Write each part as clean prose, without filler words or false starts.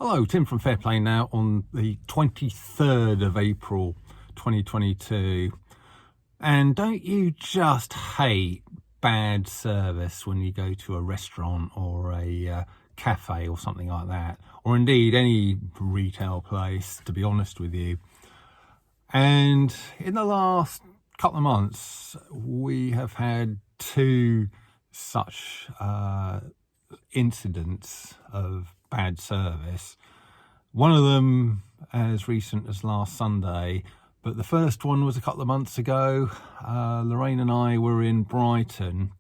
Hello, Tim from Fair Play now on the 23rd of April 2022. And don't you just hate bad service when you go to a restaurant or a cafe or something like that, or indeed any retail place, to be honest with you? And in the last couple of months, we have had two such incidents of bad service. One of them as recent as last Sunday, but the first one was a couple of months ago. Lorraine and I were in Brighton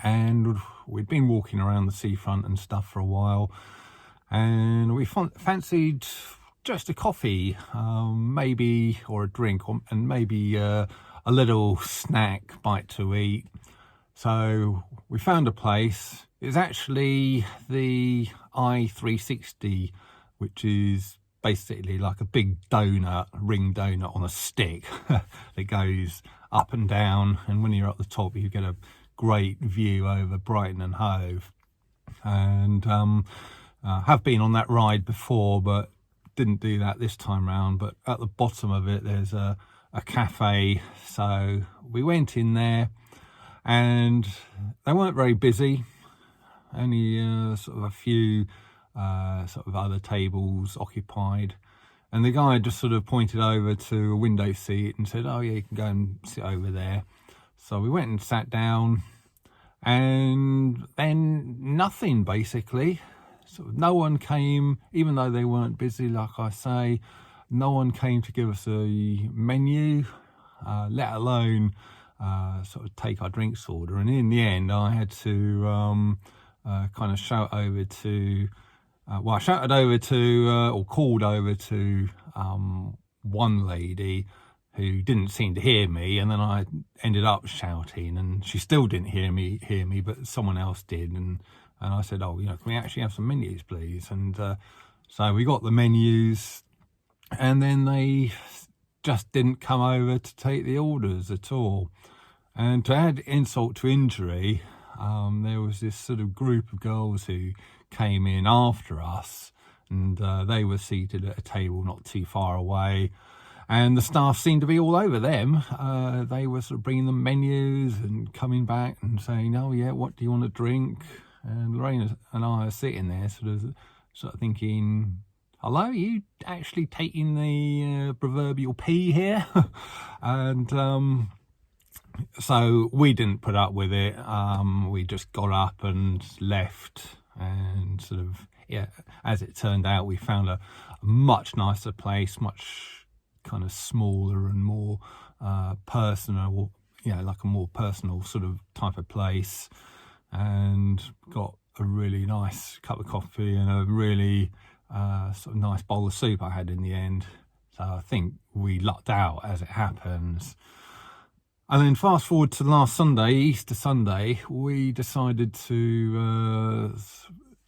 and we'd been walking around the seafront and stuff for a while, and we fancied just a coffee, maybe, or a drink, and maybe a little snack bite to eat. So we found a place. It's actually the I-360, which is basically like a big donut, ring donut on a stick that goes up and down. And when you're at the top, you get a great view over Brighton and Hove. And have been on that ride before, but didn't do that this time round. But at the bottom of it, there's a cafe. So we went in there and they weren't very busy. Only sort of a few sort of other tables occupied, and the guy just sort of pointed over to a window seat and said, "Oh yeah, you can go and sit over there." So we went and sat down, and then nothing, basically. Sort of no one came, even though they weren't busy, like I say. No one came to give us a menu, let alone sort of take our drinks order. And in the end, I had to kind of shout over to, I shouted over to, or called over to one lady who didn't seem to hear me, and then I ended up shouting, and she still didn't hear me, but someone else did, and I said, "Oh, can we actually have some menus, please?" And so we got the menus, and then they just didn't come over to take the orders at all. And to add insult to injury, there was this sort of group of girls who came in after us, and they were seated at a table not too far away, and the staff seemed to be all over them. They were sort of bringing them menus and coming back and saying, "Oh yeah, what do you want to drink?" And Lorraine and I are sitting there sort of thinking, "Hello, are you actually taking the proverbial pee here?" And so we didn't put up with it. We just got up and left, and sort of, yeah, as it turned out, we found a much nicer place, much kind of smaller and more personal, like a more personal sort of type of place, and got a really nice cup of coffee and a really sort of nice bowl of soup I had in the end. So I think we lucked out, as it happens. And then fast forward to last Sunday, Easter Sunday, we decided to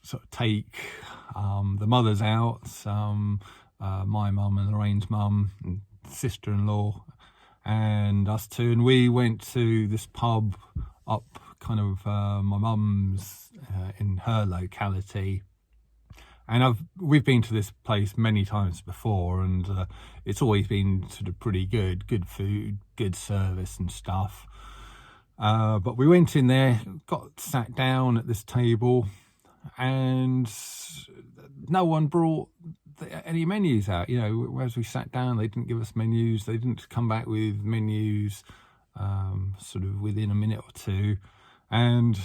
sort of take the mothers out, my mum and Lorraine's mum and sister-in-law and us two, and we went to this pub up kind of my mum's in her locality. And we've been to this place many times before, and it's always been sort of pretty good food, good service and stuff. But we went in there, got sat down at this table, and no one brought any menus out. As we sat down, they didn't give us menus. They didn't come back with menus sort of within a minute or two. And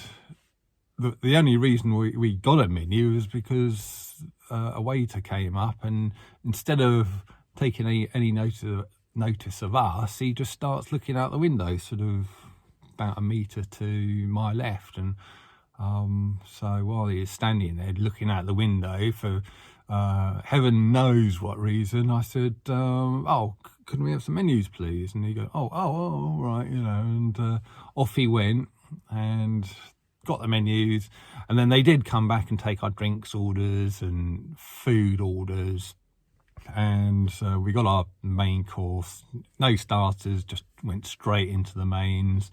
the only reason we got a menu was because a waiter came up, and instead of taking any notice of us, he just starts looking out the window, sort of about a metre to my left. And so while he was standing there looking out the window for heaven knows what reason, I said, "Oh, couldn't we have some menus, please?" And he goes, oh, all right, and off he went and got the menus. And then they did come back and take our drinks orders and food orders, and we got our main course, no starters, just went straight into the mains.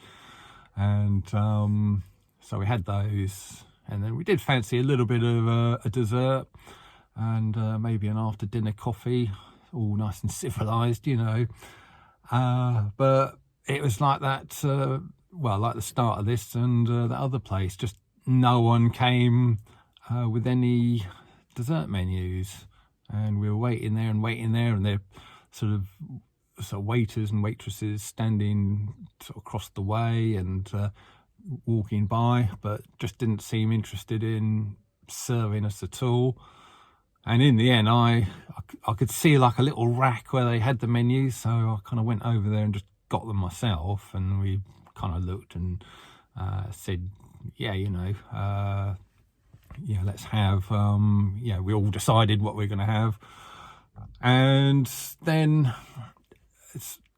And so we had those, and then we did fancy a little bit of a dessert, and maybe an after dinner coffee, all nice and civilized, you know. But it was like that, well, like the start of this and the other place, just no one came with any dessert menus, and we were waiting there, and they're sort of waiters and waitresses standing sort of across the way and walking by, but just didn't seem interested in serving us at all. And in the end, I could see like a little rack where they had the menus, so I kind of went over there and just got them myself, and we kind of looked and said, yeah, you know, yeah, let's have, yeah, we all decided what we're going to have. And then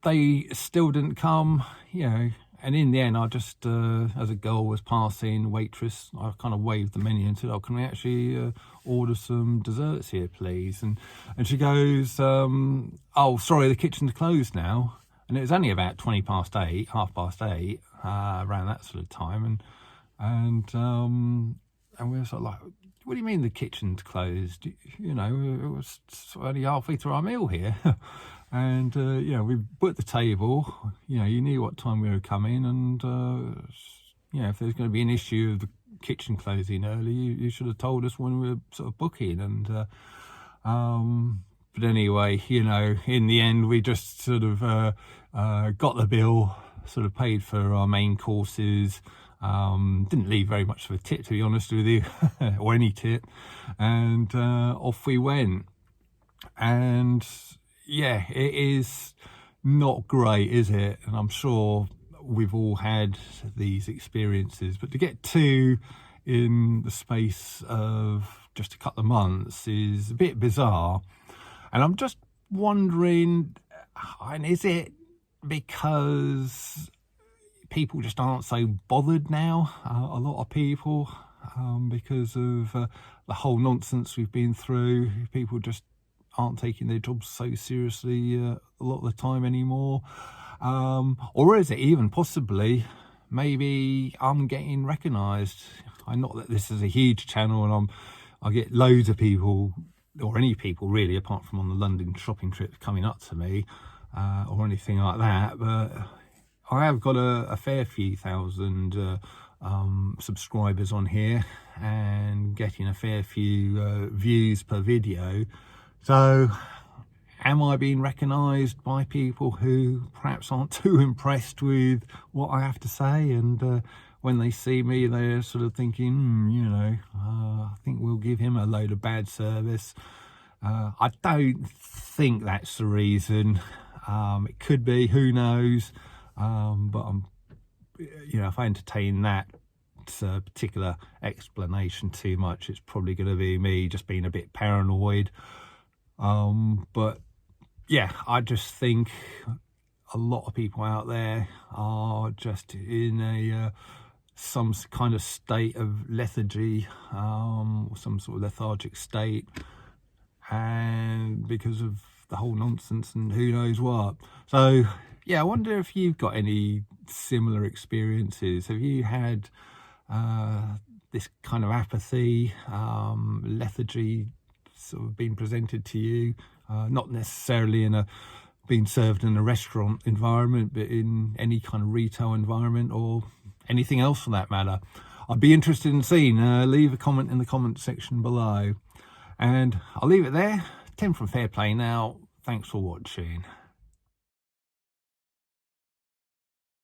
they still didn't come, you know. And in the end, I just, as a girl was passing, waitress, I kind of waved the menu and said, oh, can we actually order some desserts here, please? And she goes, oh, sorry, the kitchen's closed now. And it was only about 8:20, 8:30, around that sort of time. And we were sort of like, what do you mean the kitchen's closed? You know, it was only halfway through our meal here. And, you know, we booked the table, you know, you knew what time we were coming, and, you know, if there's going to be an issue of the kitchen closing early, you should have told us when we were sort of booking. And, but anyway, you know, in the end, we just sort of got the bill, sort of paid for our main courses, didn't leave very much of a tip, to be honest with you, or any tip, and off we went. And yeah, it is not great, is it? And I'm sure we've all had these experiences, but to get two in the space of just a couple of months is a bit bizarre. And I'm just wondering, and is it because people just aren't so bothered now, a lot of people, because of the whole nonsense we've been through? People just aren't taking their jobs so seriously a lot of the time anymore, or is it even possibly maybe I'm getting recognised? Not that this is a huge channel and I get loads of people, or any people really, apart from on the London shopping trips, coming up to me or anything like that, but I have got a fair few thousand subscribers on here and getting a fair few views per video. So am I being recognised by people who perhaps aren't too impressed with what I have to say, and when they see me they're sort of thinking, you know, I think we'll give him a load of bad service? I don't think that's the reason. It could be, who knows, but I'm, you know, if I entertain that particular explanation too much, it's probably going to be me just being a bit paranoid. But yeah, I just think a lot of people out there are just in a some kind of state of lethargy, or some sort of lethargic state, and because of the whole nonsense and who knows what. So yeah, I wonder if you've got any similar experiences. Have you had this kind of apathy, lethargy sort of being presented to you, not necessarily in a being served in a restaurant environment, but in any kind of retail environment or anything else for that matter? I'd be interested in seeing. Leave a comment in the comment section below, and I'll leave it there. Tim from Fair Play now. Thanks for watching.